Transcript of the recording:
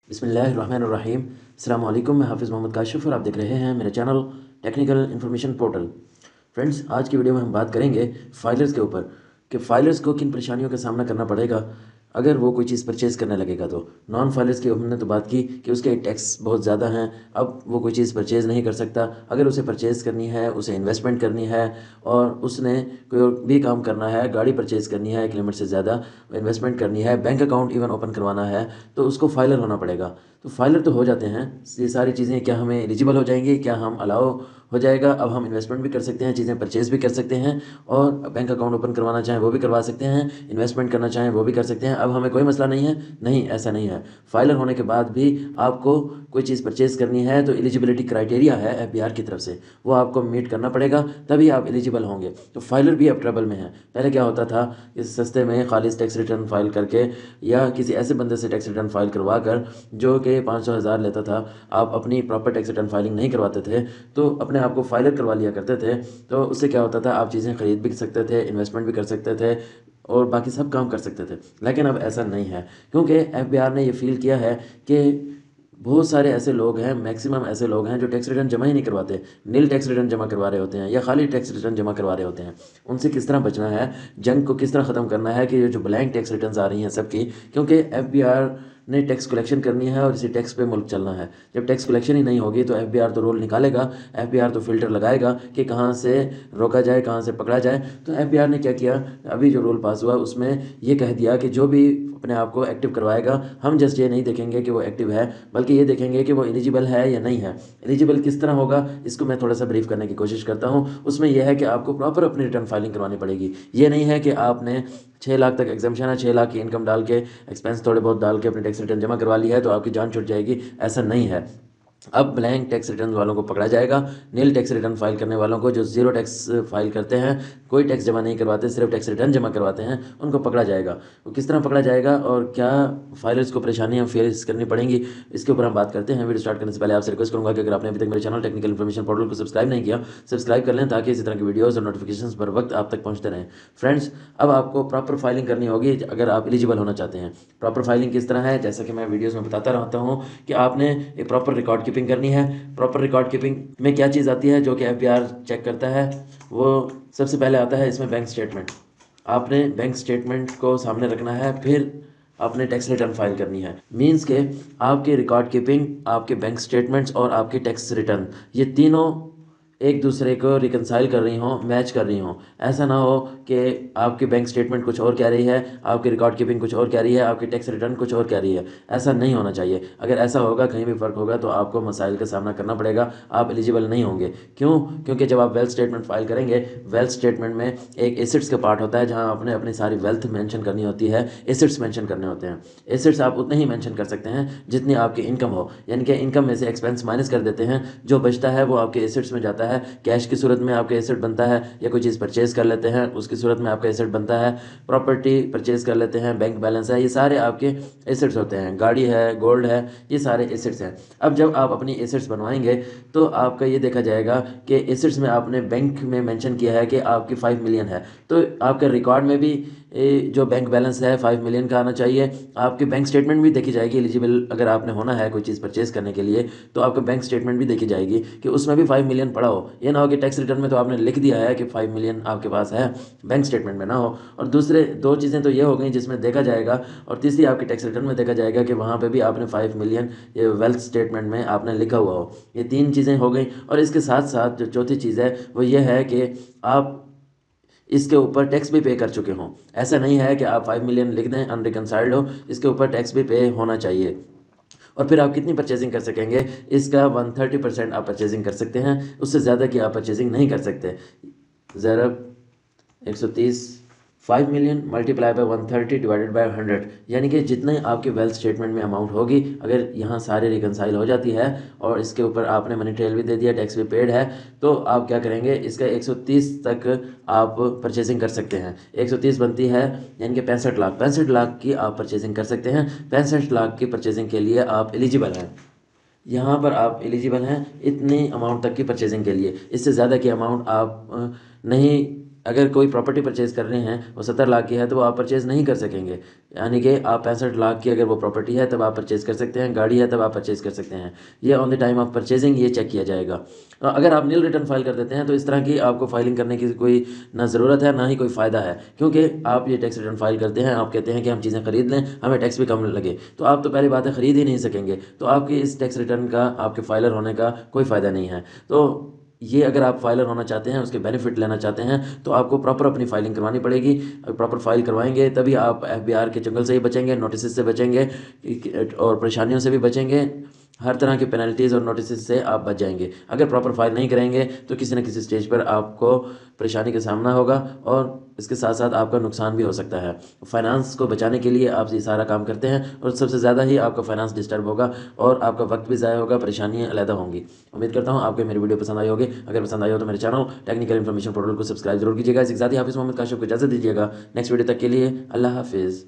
बिस्मिल्लाहिर्रहमानिर्रहीम। अस्सलाम वालेकुम। मैं हाफ़िज़ मोहम्मद काशिफ़ और आप देख रहे हैं मेरा channel technical information portal. Friends, आज की वीडियो में हम बात करेंगे फाइलर्स के ऊपर कि फाइलर्स को किन परेशानियों का सामना करना पड़ेगा अगर वो कोई चीज़ परचेज़ करने लगेगा। तो नॉन फाइलर्स की हमने तो बात की कि उसके टैक्स बहुत ज़्यादा हैं, अब वो कोई चीज़ परचेज़ नहीं कर सकता। अगर उसे परचेज़ करनी है, उसे इन्वेस्टमेंट करनी है और उसने कोई और भी काम करना है, गाड़ी परचेज़ करनी है, एक लिमिट से ज़्यादा इन्वेस्टमेंट करनी है, बैंक अकाउंट इवन ओपन करवाना है, तो उसको फाइलर होना पड़ेगा। तो फाइलर तो हो जाते हैं, ये सारी चीज़ें क्या हमें एलिजिबल हो जाएंगी, क्या हम अलाउ हो जाएगा। अब हम इन्वेस्टमेंट भी कर सकते हैं, चीज़ें परचेज़ भी कर सकते हैं और बैंक अकाउंट ओपन करवाना चाहें वो भी करवा सकते हैं, इन्वेस्टमेंट करना चाहें वो भी कर सकते हैं। अब हमें कोई मसला नहीं है। नहीं, ऐसा नहीं है। फाइलर होने के बाद भी आपको कोई चीज़ परचेज़ करनी है तो एलिजिबिलिटी क्राइटेरिया है एफबीआर की तरफ से, वो आपको मीट करना पड़ेगा, तभी आप एलिजिबल होंगे। तो फाइलर भी अब ट्रबल में है। पहले क्या होता था कि सस्ते में खालिस टैक्स रिटर्न फाइल करके या किसी ऐसे बंदे से टैक्स रिटर्न फाइल करवा कर जो कि 500,000 लेता था, आप अपनी प्रॉपर टैक्स रिटर्न फाइलिंग नहीं करवाते थे तो अपने आप को फाइलर करवा लिया करते थे। तो उससे क्या होता था, आप चीज़ें खरीद भी सकते थे, इन्वेस्टमेंट भी कर सकते थे और बाकी सब काम कर सकते थे। लेकिन अब ऐसा नहीं है, क्योंकि एफबीआर ने ये फील किया है कि बहुत सारे ऐसे लोग हैं, मैक्सिमम ऐसे लोग हैं जो टैक्स रिटर्न जमा ही नहीं करवाते, नील टैक्स रिटर्न जमा करवा रहे होते हैं या खाली टैक्स रिटर्न जमा करवा रहे होते हैं। उनसे किस तरह बचना है, जंग को किस तरह ख़त्म करना है कि ये जो ब्लैंक टैक्स रिटर्न आ रही हैं सबकी, क्योंकि एफबीआर ने टैक्स कलेक्शन करनी है और इसी टैक्स पे मुल्क चलना है। जब टैक्स कलेक्शन ही नहीं होगी तो एफबीआर तो रूल निकालेगा, एफबीआर तो फिल्टर लगाएगा कि कहाँ से रोका जाए, कहाँ से पकड़ा जाए। तो एफबीआर ने क्या किया, अभी जो रूल पास हुआ उसमें ये कह दिया कि जो भी अपने आप को एक्टिव करवाएगा, हम जस्ट ये नहीं देखेंगे कि वो एक्टिव है, बल्कि ये देखेंगे कि वो एलिजिबल है या नहीं है। एलिजिबल किस तरह होगा, इसको मैं थोड़ा सा ब्रीफ करने की कोशिश करता हूँ। उसमें यह है कि आपको प्रॉपर अपनी रिटर्न फाइलिंग करवानी पड़ेगी। ये नहीं है कि आपने 6 लाख तक एग्जामेशन है, 6 लाख की इनकम डाल के एक्सपेंस थोड़े बहुत डाल के अपनी टैक्स रिटर्न जमा करवा ली है तो आपकी जान छूट जाएगी, ऐसा नहीं है। अब ब्लैंक टैक्स रिटर्न वालों को पकड़ा जाएगा, नील टैक्स रिटर्न फाइल करने वालों को, जो जीरो टैक्स फाइल करते हैं, कोई टैक्स जमा नहीं करवाते, सिर्फ टैक्स रिटर्न जमा करवाते हैं, उनको पकड़ा जाएगा। वो किस तरह पकड़ा जाएगा और क्या फाइलर्स को परेशानियां फेस करनी पड़ेंगी, इसके ऊपर हम बात करते हैं। वीडियो स्टार्ट करने से पहले आपसे रिक्वेस्ट करूंगा कि अगर आपने अभी तक मेरे चैनल टेक्निकल इन्फॉर्मेशन पोर्टल को सब्सक्राइब नहीं किया, सब्सक्राइब कर लें ताकि इसी तरह की वीडियोज़ और नोटिफिकेशन पर वक्त आप तक पहुँचते रहें। फ्रेंड्स, अब आपको प्रॉपर फाइलिंग करनी होगी अगर आप एलिजिबल होना चाहते हैं। प्रॉपर फाइलिंग किस तरह है, जैसा कि मैं वीडियोज़ में बताता रहता हूँ कि आपने एक प्रॉपर रिकॉर्ड कीपिंग करनी है। प्रॉपर रिकॉर्ड कीपिंग में क्या चीज़ आती है जो कि एफबीआर चेक करता है, वो सबसे पहले आता है इसमें बैंक स्टेटमेंट। आपने बैंक स्टेटमेंट को सामने रखना है, फिर आपने टैक्स रिटर्न फाइल करनी है। मींस के आपके रिकॉर्ड कीपिंग, आपके बैंक स्टेटमेंट्स और आपके टैक्स रिटर्न, ये तीनों एक दूसरे को रिकनसाइल कर रही हों, मैच कर रही हों। ऐसा ना हो कि आपकी बैंक स्टेटमेंट कुछ और कह रही है, आपकी रिकॉर्ड कीपिंग कुछ और कह रही है, आपकी टैक्स रिटर्न कुछ और कह रही है। ऐसा नहीं होना चाहिए। अगर ऐसा होगा, कहीं भी फ़र्क होगा तो आपको मसाइल का सामना करना पड़ेगा, आप एलिजिबल नहीं होंगे। क्यों? क्योंकि जब आप वेल्थ स्टेटमेंट फाइल करेंगे, वेल्थ स्टेटमेंट में एक एसेट्स का पार्ट होता है जहाँ आपने अपनी सारी वेल्थ मेंशन करनी होती है, एसेट्स मेंशन करने होते हैं। एसेट्स आप उतने ही मेंशन कर सकते हैं जितनी आपकी इनकम हो, यानी कि इनकम में से एक्सपेंस माइनस कर देते हैं, जो बचता है वो आपके एसेट्स में जाता है। कैश की सूरत में आपका एसेट बनता है, या कोई चीज़ परचेज कर लेते हैं उसकी सूरत में आपका एसेट बनता है, प्रॉपर्टी परचेज कर लेते हैं, बैंक बैलेंस है, ये सारे आपके एसेट्स होते हैं। गाड़ी है, गोल्ड है, ये सारे एसेट्स हैं। अब जब आप अपनी एसेट्स बनवाएंगे तो आपका ये देखा जाएगा कि एसेट्स में आपने बैंक में मेंशन किया है कि आपकी 5 मिलियन है, तो आपके रिकॉर्ड में भी जो बैंक बैलेंस है 5 मिलियन का आना चाहिए। आपकी बैंक स्टेटमेंट भी देखी जाएगी, एलिजिबल अगर आपने होना है कोई चीज़ परचेज करने के लिए तो आपका बैंक स्टेटमेंट भी देखी जाएगी कि उसमें भी 5 मिलियन पड़ा हो। ये ना हो कि टैक्स रिटर्न में तो आपने लिख दिया है कि 5 मिलियन आपके पास है, बैंक स्टेटमेंट में ना हो। और दूसरे दो चीज़ें तो ये हो गई जिसमें देखा जाएगा, और तीसरी आपकी टैक्स रिटर्न में देखा जाएगा कि वहाँ पे भी आपने 5 मिलियन ये वेल्थ स्टेटमेंट में आपने लिखा हुआ हो। ये तीन चीज़ें हो गई, और इसके साथ साथ जो चौथी चीज़ है वो ये है कि आप इसके ऊपर टैक्स भी पे कर चुके हों। ऐसा नहीं है कि आप 5 मिलियन लिख दें अनरिकनसाइल्ड हो, इसके ऊपर टैक्स भी पे होना चाहिए। और फिर आप कितनी परचेजिंग कर सकेंगे, इसका 130% आप परचेजिंग कर सकते हैं, उससे ज़्यादा की आप परचेजिंग नहीं कर सकते। ज़रब 130, 5 million multiply by 130 divided by 100, यानी कि जितने आपके वेल्थ स्टेटमेंट में अमाउंट होगी, अगर यहाँ सारे रिकनसाइल हो जाती है और इसके ऊपर आपने मनी ट्रेल भी दे दिया, टैक्स भी पेड है, तो आप क्या करेंगे, इसका 130 तक आप परचेजिंग कर सकते हैं। 130 बनती है यानी कि 65 लाख, 65 लाख की आप परचेजिंग कर सकते हैं। 65 लाख की परचेजिंग के लिए आप एलिजिबल हैं। यहाँ पर आप एलिजिबल हैं इतनी अमाउंट तक की परचेजिंग के लिए, इससे ज़्यादा की अमाउंट आप नहीं अगर कोई प्रॉपर्टी परचेज़ कर रहे हैं वो 70 लाख की है तो वो आप परचेज़ नहीं कर सकेंगे, यानी कि आप 65 लाख की अगर वो प्रॉपर्टी है तब आप परचेज़ कर सकते हैं, गाड़ी है तब आप परचेज़ कर सकते हैं। ये on the time of purchasing ये चेक किया जाएगा। अगर आप नील रिटर्न फाइल कर देते हैं तो इस तरह की आपको फाइलिंग करने की कोई ना ज़रूरत है ना ही कोई फ़ायदा है, क्योंकि आप ये टैक्स रिटर्न फाइल करते हैं, आप कहते हैं कि हम चीज़ें खरीद लें, हमें टैक्स भी कम लगे, तो आप तो पहली बात है खरीद ही नहीं सकेंगे, तो आपके इस टैक्स रिटर्न का आपके फाइलर होने का कोई फ़ायदा नहीं है। तो ये अगर आप फाइलर होना चाहते हैं, उसके बेनिफिट लेना चाहते हैं, तो आपको प्रॉपर अपनी फाइलिंग करवानी पड़ेगी। प्रॉपर फाइल करवाएंगे तभी आप एफबीआर के चंगल से ही बचेंगे, नोटिस से बचेंगे और परेशानियों से भी बचेंगे। हर तरह की पेनल्टीज़ और नोटिस से आप बच जाएंगे। अगर प्रॉपर फाइल नहीं करेंगे तो किसी न किसी स्टेज पर आपको परेशानी का सामना होगा और इसके साथ साथ आपका नुकसान भी हो सकता है। फाइनेंस को बचाने के लिए आप ये सारा काम करते हैं और सबसे ज़्यादा ही आपका फाइनेंस डिस्टर्ब होगा और आपका वक्त भी ज़ाया होगा, परेशानियाँ अलहदा होंगी। उम्मीद करता हूँ आपको मेरी वीडियो पसंद आई होगी। अगर पसंद आई हो तो मेरे चैनल टेक्निकल इन्फॉर्मेशन पोर्टल को सब्सक्राइब जरूर कीजिएगा। इसके साथ ही हाफिज़ मोहम्मद काशिफ को इजाज़त दीजिएगा। नेक्स्ट वीडियो तक के लिए अल्लाह हाफिज़।